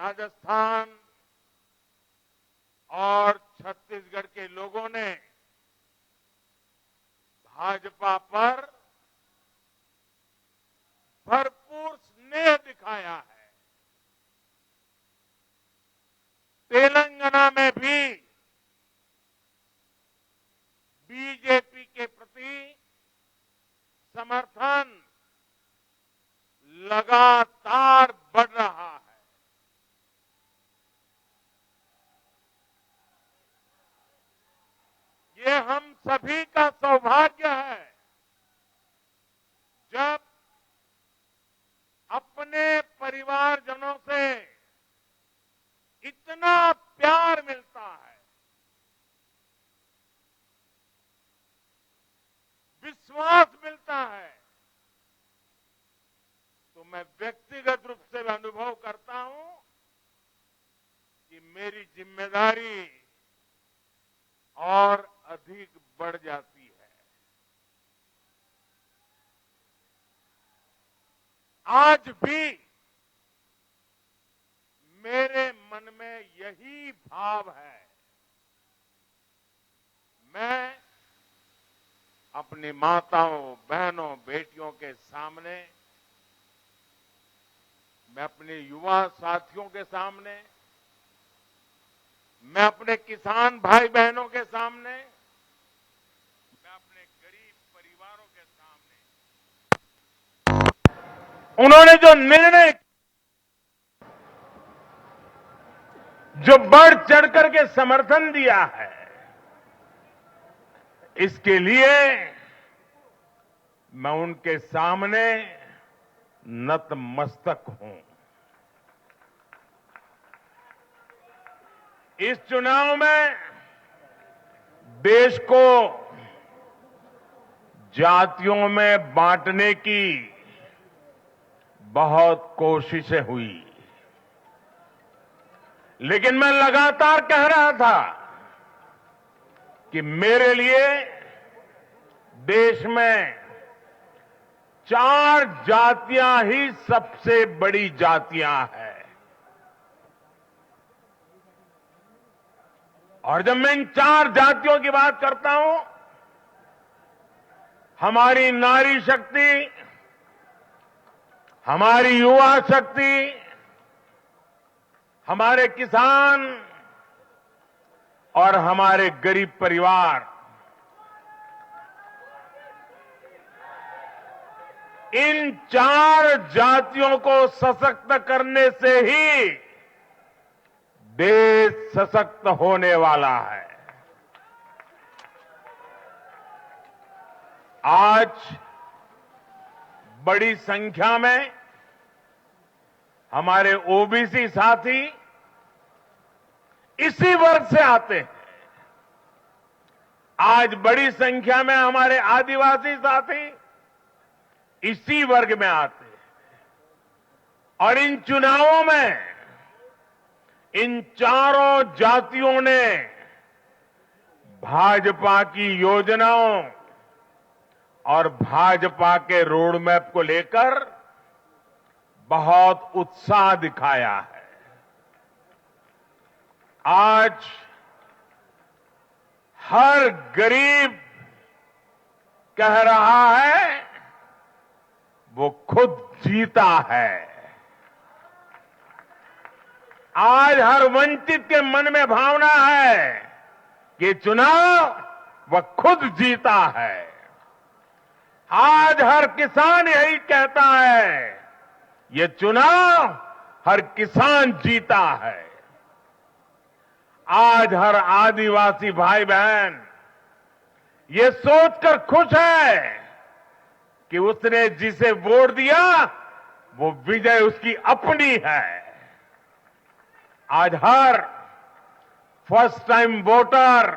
राजस्थान और छत्तीसगढ़ के लोगों ने भाजपा पर भरपूर स्नेह दिखाया है। तेलंगाना में भी बीजेपी के प्रति समर्थन लगातार बढ़ रहा है। ये हम सभी का सौभाग्य है जब अपने परिवारजनों से इतना प्यार मिलता है, विश्वास मिलता है, तो मैं व्यक्तिगत रूप से अनुभव करता हूं कि मेरी जिम्मेदारी और अधिक बढ़ जाती है। आज भी मेरे मन में यही भाव है। मैं अपनी माताओं, बहनों, बेटियों के सामने, मैं अपने युवा साथियों के सामने, मैं अपने किसान भाई बहनों के सामने, मैं अपने गरीब परिवारों के सामने उन्होंने जो निर्णय, जो बढ़ चढ़कर के समर्थन दिया है, इसके लिए मैं उनके सामने नतमस्तक हूं। इस चुनाव में देश को जातियों में बांटने की बहुत कोशिशें हुई, लेकिन मैं लगातार कह रहा था कि मेरे लिए देश में 4 जातियां ही सबसे बड़ी जातियां हैं। और जब मैं इन 4 जातियों की बात करता हूं, हमारी नारी शक्ति, हमारी युवा शक्ति, हमारे किसान और हमारे गरीब परिवार, इन 4 जातियों को सशक्त करने से ही देश सशक्त होने वाला है। आज बड़ी संख्या में हमारे ओबीसी साथी इसी वर्ग से आते हैं। आज बड़ी संख्या में हमारे आदिवासी साथी इसी वर्ग में आते हैं। और इन चुनावों में इन चारों जातियों ने भाजपा की योजनाओं और भाजपा के रोड मैप को लेकर बहुत उत्साह दिखाया है। आज हर गरीब कह रहा है वो खुद जीता है। आज हर वंचित के मन में भावना है कि चुनाव वह खुद जीता है। आज हर किसान यही कहता है, ये चुनाव हर किसान जीता है। आज हर आदिवासी भाई बहन ये सोचकर खुश है कि उसने जिसे वोट दिया वो विजय उसकी अपनी है। आज हर फर्स्ट टाइम वोटर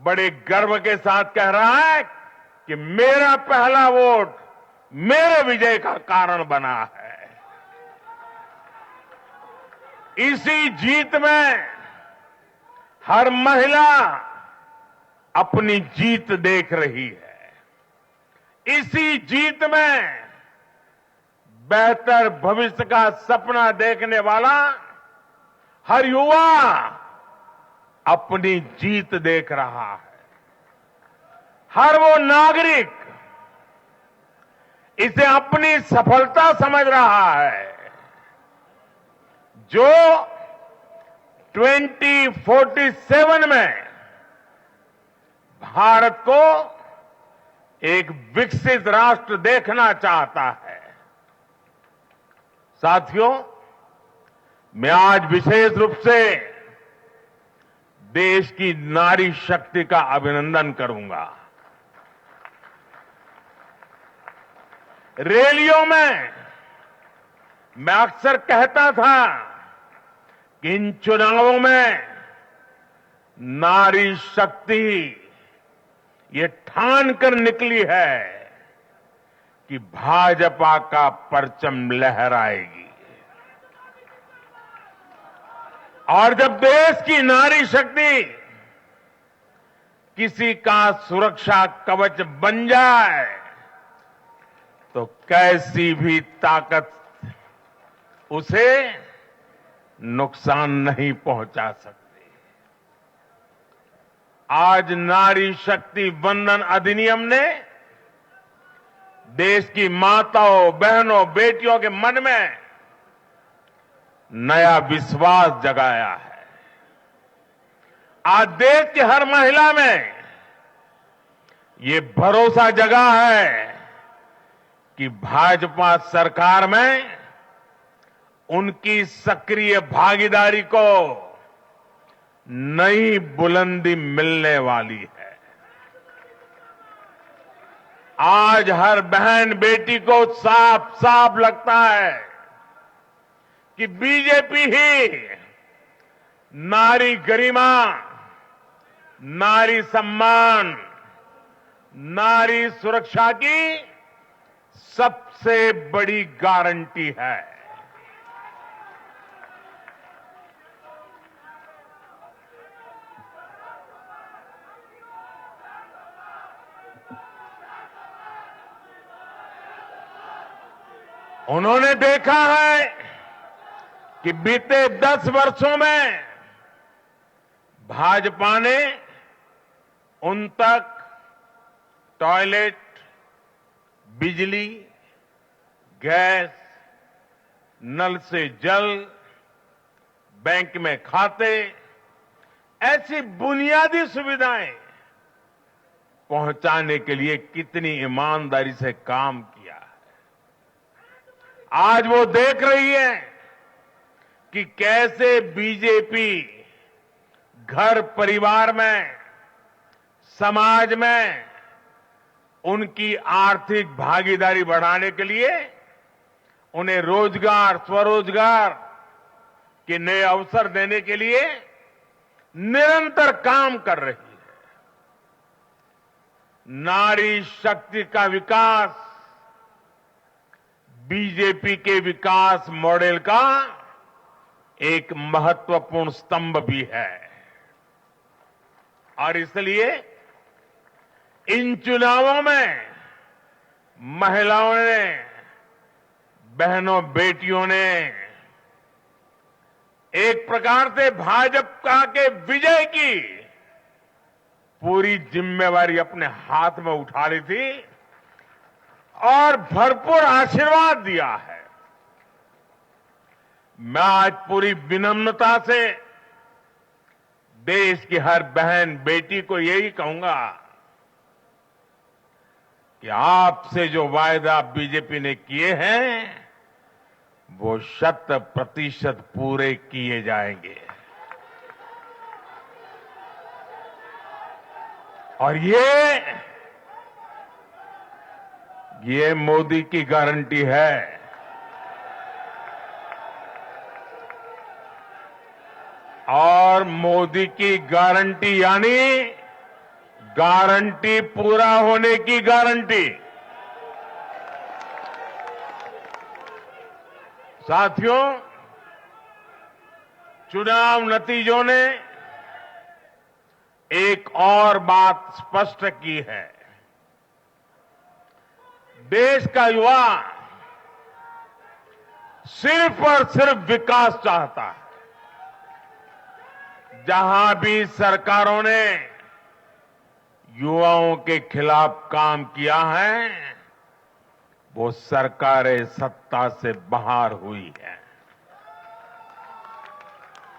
बड़े गर्व के साथ कह रहा है कि मेरा पहला वोट मेरे विजय का कारण बना है। इसी जीत में हर महिला अपनी जीत देख रही है। इसी जीत में बेहतर भविष्य का सपना देखने वाला हर युवा अपनी जीत देख रहा है। हर वो नागरिक इसे अपनी सफलता समझ रहा है जो 2047 में भारत को एक विकसित राष्ट्र देखना चाहता है। साथियों, मैं आज विशेष रूप से देश की नारी शक्ति का अभिनंदन करूंगा। रैलियों में मैं अक्सर कहता था कि इन चुनावों में नारी शक्ति ये ठान कर निकली है कि भाजपा का परचम लहराएगी। और जब देश की नारी शक्ति किसी का सुरक्षा कवच बन जाए तो कैसी भी ताकत उसे नुकसान नहीं पहुंचा सकती। आज नारी शक्ति वंदन अधिनियम ने देश की माताओं, बहनों, बेटियों के मन में नया विश्वास जगाया है। आज देश की हर महिला में ये भरोसा जगा है कि भाजपा सरकार में उनकी सक्रिय भागीदारी को नई बुलंदी मिलने वाली है। आज हर बहन बेटी को साफ साफ लगता है कि बीजेपी ही नारी गरिमा, नारी सम्मान, नारी सुरक्षा की सबसे बड़ी गारंटी है। उन्होंने देखा है कि बीते 10 वर्षों में भाजपा ने उन तक टॉयलेट, बिजली, गैस, नल से जल, बैंक में खाते, ऐसी बुनियादी सुविधाएं पहुंचाने के लिए कितनी ईमानदारी से काम किया है। आज वो देख रही है कि कैसे बीजेपी घर परिवार में, समाज में उनकी आर्थिक भागीदारी बढ़ाने के लिए उन्हें रोजगार, स्वरोजगार के नए अवसर देने के लिए निरंतर काम कर रही है। नारी शक्ति का विकास बीजेपी के विकास मॉडल का एक महत्वपूर्ण स्तंभ भी है। और इसलिए इन चुनावों में महिलाओं ने, बहनों, बेटियों ने एक प्रकार से भाजपा के विजय की पूरी जिम्मेवारी अपने हाथ में उठा ली थी और भरपूर आशीर्वाद दिया है। मैं आज पूरी विनम्रता से देश की हर बहन बेटी को यही कहूंगा कि आपसे जो वायदा बीजेपी ने किए हैं वो 100% पूरे किए जाएंगे। और ये मोदी की गारंटी है। और मोदी की गारंटी यानी गारंटी पूरा होने की गारंटी। साथियों, चुनाव नतीजों ने एक और बात स्पष्ट की है। देश का युवा सिर्फ और सिर्फ विकास चाहता है। जहां भी सरकारों ने युवाओं के खिलाफ काम किया है वो सरकारें सत्ता से बाहर हुई है।